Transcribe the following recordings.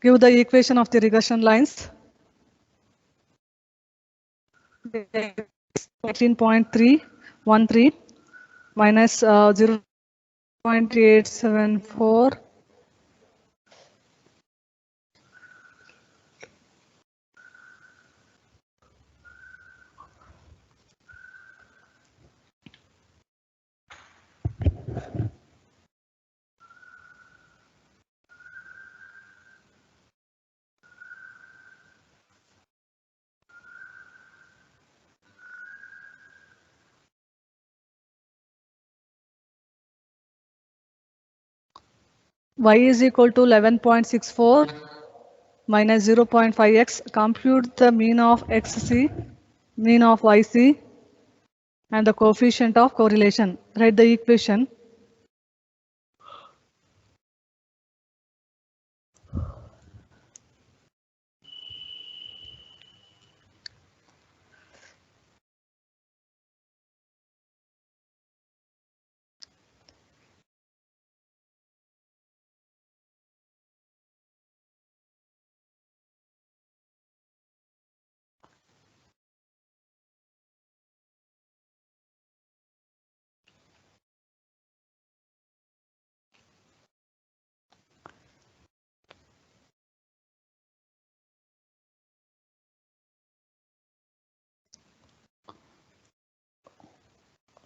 Give the equation of the regression lines. 18.313 minus 0.874 y is equal to 11.64 minus 0.5x. Compute the mean of xc, mean of yc, and the coefficient of correlation. Write the equation.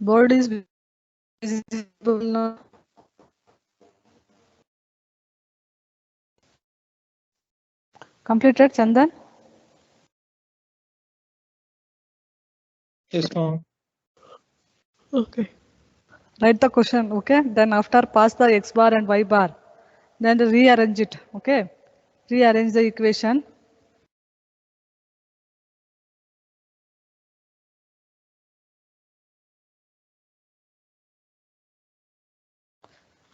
Board is visible now. Completed, Chandan? Yes, ma'am. Okay. Write the question, okay? Then after pass the x bar and y bar. Then rearrange it, okay? Rearrange the equation.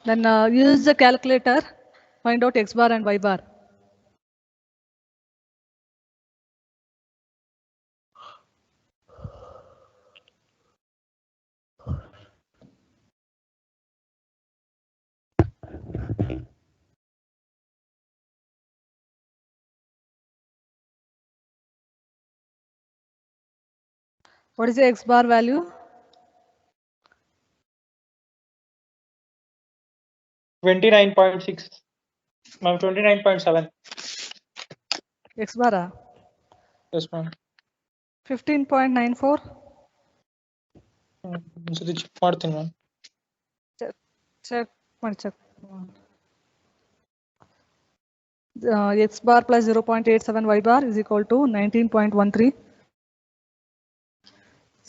Then use the calculator, find out x bar and y bar. What is the x bar value? 29.6. Ma'am, 29.7. X bar? Yes, ma'am. 15.94. ಸರಿ check ಮಾಡ್ತೀನಿ ma'am. Check. X bar plus 0.87 y bar is equal to 19.13.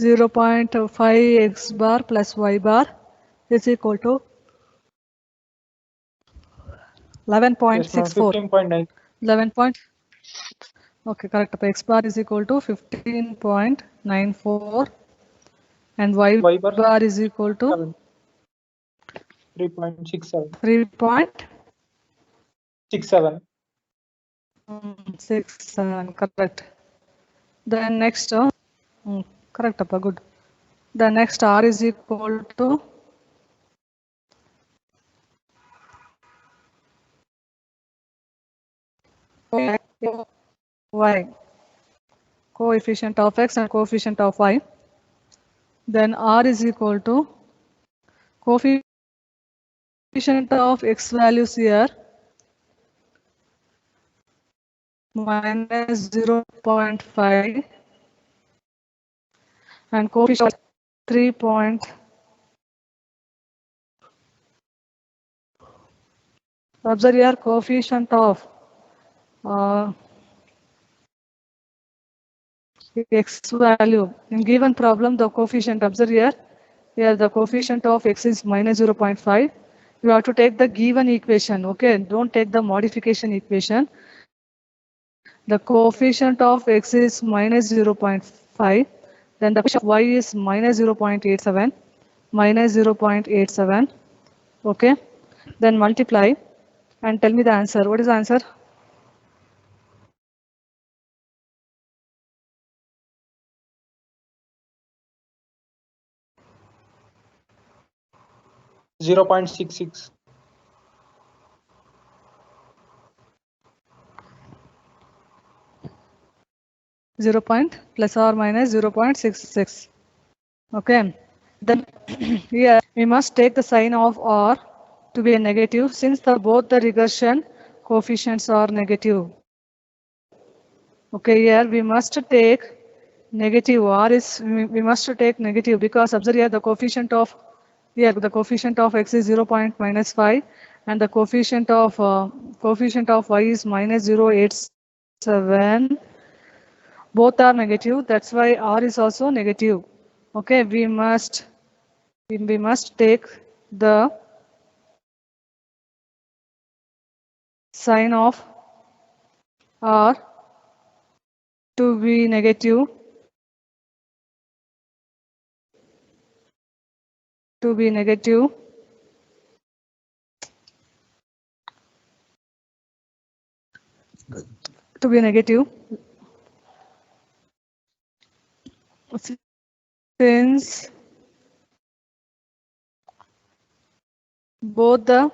0.5 x bar plus y bar is equal to 11.64. 15.9. 11 point. Okay, correct. X bar is equal to 15.94 and y bar is equal to 3.67. 3.67. 67, correct. Then next, correct, Appa, good. The next R is equal to y, coefficient of x and coefficient of y. Then R is equal to coefficient of x values here minus 0.5 and coefficient 3. Observe here coefficient of x value. In given problem, the coefficient, observe here the coefficient of x is minus 0.5. You have to take the given equation, okay? Don't take the modification equation. The coefficient of x is minus 0.5. Then the coefficient of y is minus 0.87. Minus 0.87. Okay? Then multiply and tell me the answer. What is the answer? 0.66. 0 point plus or minus 0.66. Okay. Then here we must take the sign of R to be a negative since both the regression coefficients are negative. Okay, here we must take negative. R is we must take negative because observe here the coefficient of x is 0 point minus 5 and the coefficient of y is minus 0.87. Both are negative. That's why R is also negative. Okay, we must take the sign of R to be negative to be negative since both the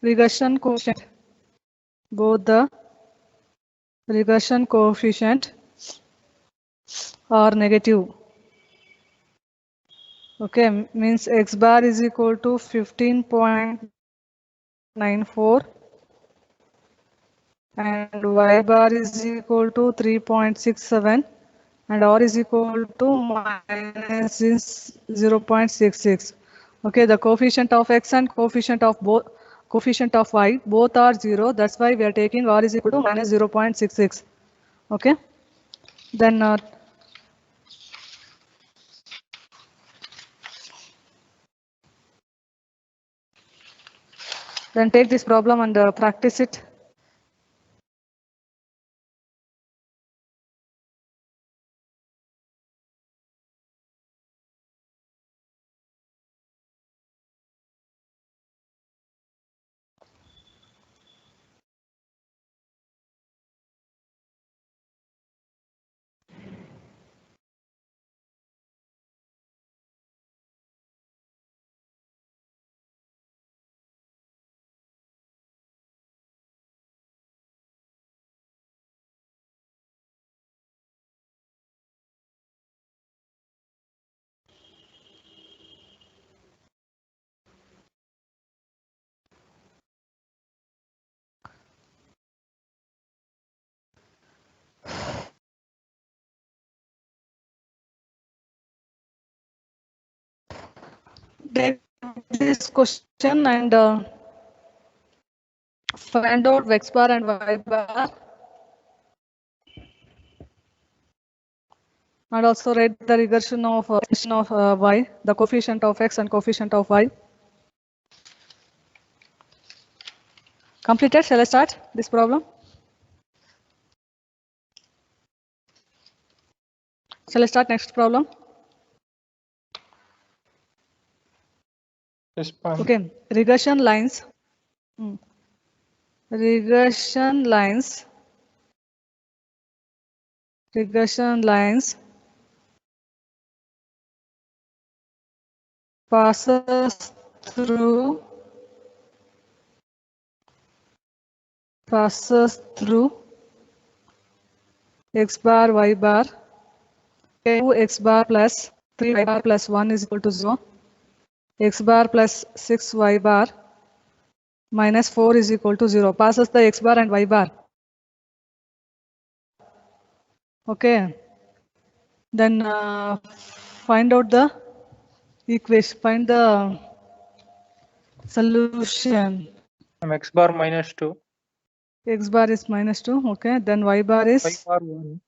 regression coefficient are negative. Okay, means x bar is equal to 15.94 and y bar is equal to 3.67 and R is equal to minus 0.66. Okay, the coefficient of x and coefficient of y both are 0. That's why we are taking R is equal to minus 0.66. Okay, then take this problem and practice it. Take this question and find out x bar and y bar and also write the regression of y, the coefficient of x and coefficient of y. Completed? Shall I start this problem? Shall I start next problem? Yes, ma'am. Okay, regression lines. Regression lines passes through x bar y bar 2x bar plus 3y bar plus 1 is equal to 0. X bar plus 6y bar minus 4 is equal to 0. Passes the x bar and y bar. Okay. Then find out the equation. Find the solution. X bar minus 2. X bar is minus 2. Okay. Then y bar is? Y bar 1.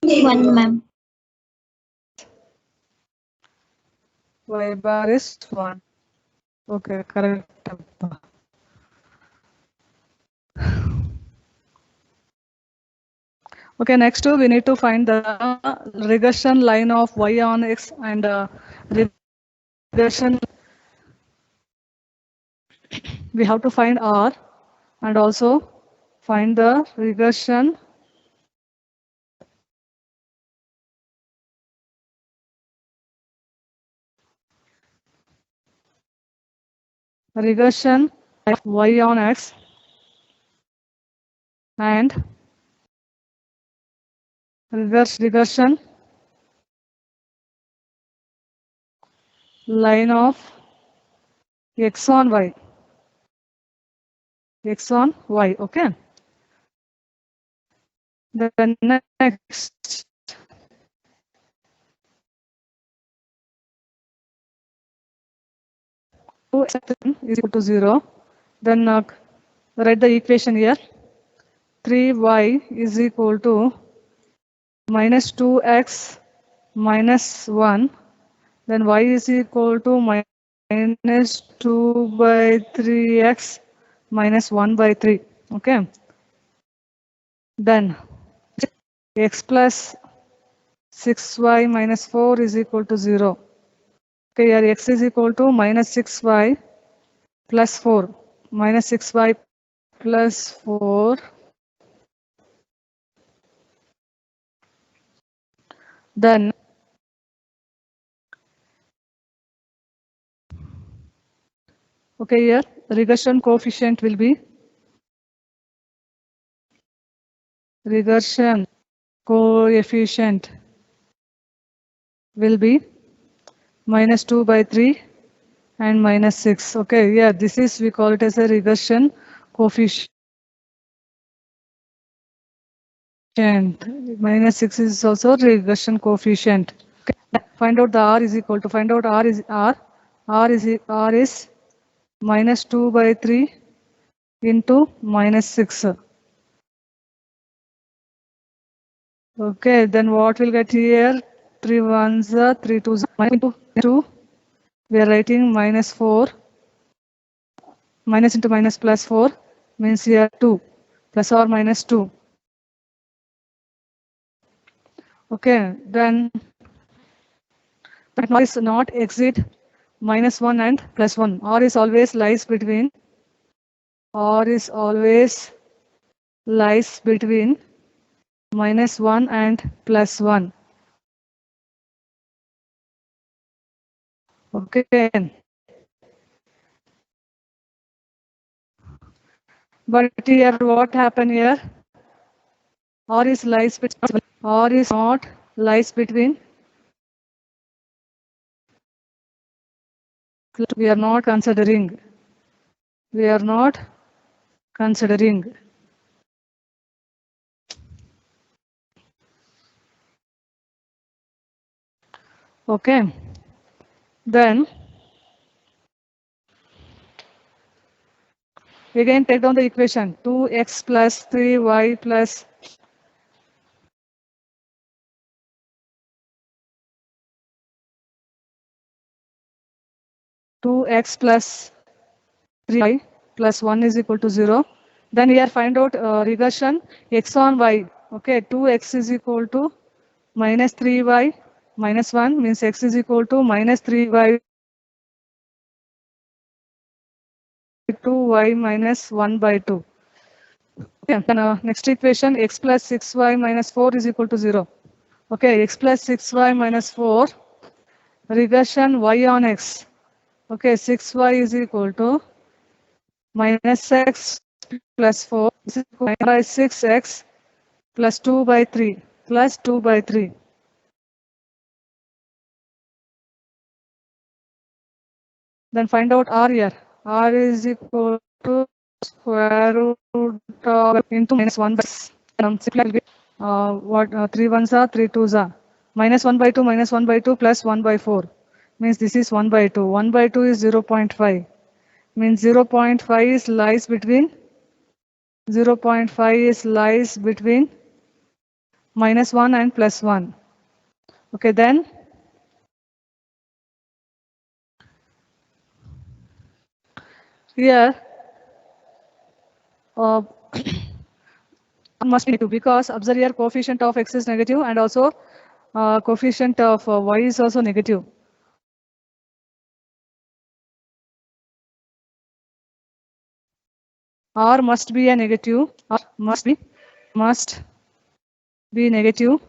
1, ma'am. Y bar is 1. Okay, correct. Okay, next we need to find the regression line of y on x and regression. We have to find R and also find the regression of y on x and regression line of x on y, okay. The next is equal to 0. Then write the equation here. 3y is equal to minus 2x minus 1. Then y is equal to minus 2 by 3x minus 1 by 3. Okay. Then x plus 6y minus 4 is equal to 0. Okay, here x is equal to minus 6y plus 4. Minus 6y plus 4. Then okay, here regression coefficient will be minus 2 by 3 and minus 6. Okay, yeah, this is, we call it as a regression coefficient. Minus 6 is also regression coefficient. Okay. Find out the r is equal to, find out r is minus 2 by 3 into minus 6. Okay, then what we'll get here? 3 ones are 3 twos into 2. We are writing minus 4. Minus into minus plus 4 means here 2 plus or minus 2. Okay, then r is not exceed minus 1 and plus 1. R is always lies between minus 1 and plus 1. Okay. But here what happened here? R is not lies between. We are not considering. Okay. Then again take down the equation. 2x plus 3y plus 2x plus 3y plus 1 is equal to 0. Then here find out regression x on y. Okay, 2x is equal to minus 3y minus 1 means x is equal to minus 3y 2y minus 1 by 2. Okay, then next equation x plus 6y minus 4 is equal to 0. Okay, x plus 6y minus 4 regression y on x. Okay, 6y is equal to minus x plus 4 is equal to by 6x plus 2 by 3 plus 2 by 3. Then find out r here. R is equal to square root of into minus 1 by 6. Simply will be 3 ones are 3 twos are minus 1 by 2 minus 1 by 2 plus 1 by 4 means this is 1 by 2. 1 by 2 is 0.5 means 0.5 is lies between minus 1 and plus 1. Okay, then here must be negative because observe here coefficient of x is negative and also coefficient of y is also negative. R must be a negative. R must be negative.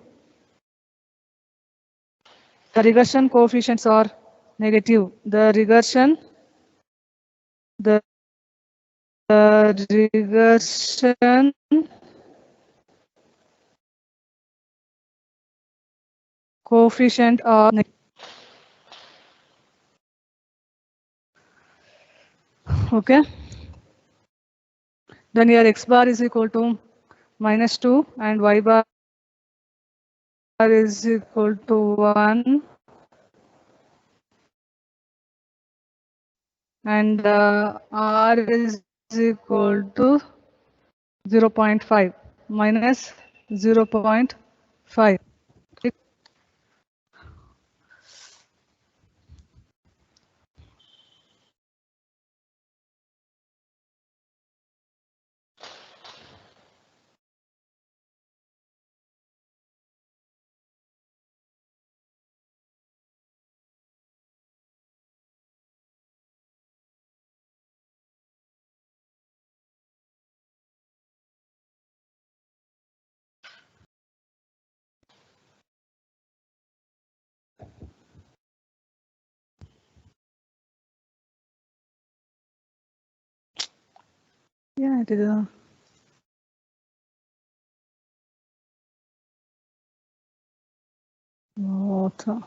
The regression coefficients are negative. The regression coefficient are okay. Then here x bar is equal to -2 and y bar is equal to 1 and r is equal to 0.5 minus 0.5. Yeah, it is. Water.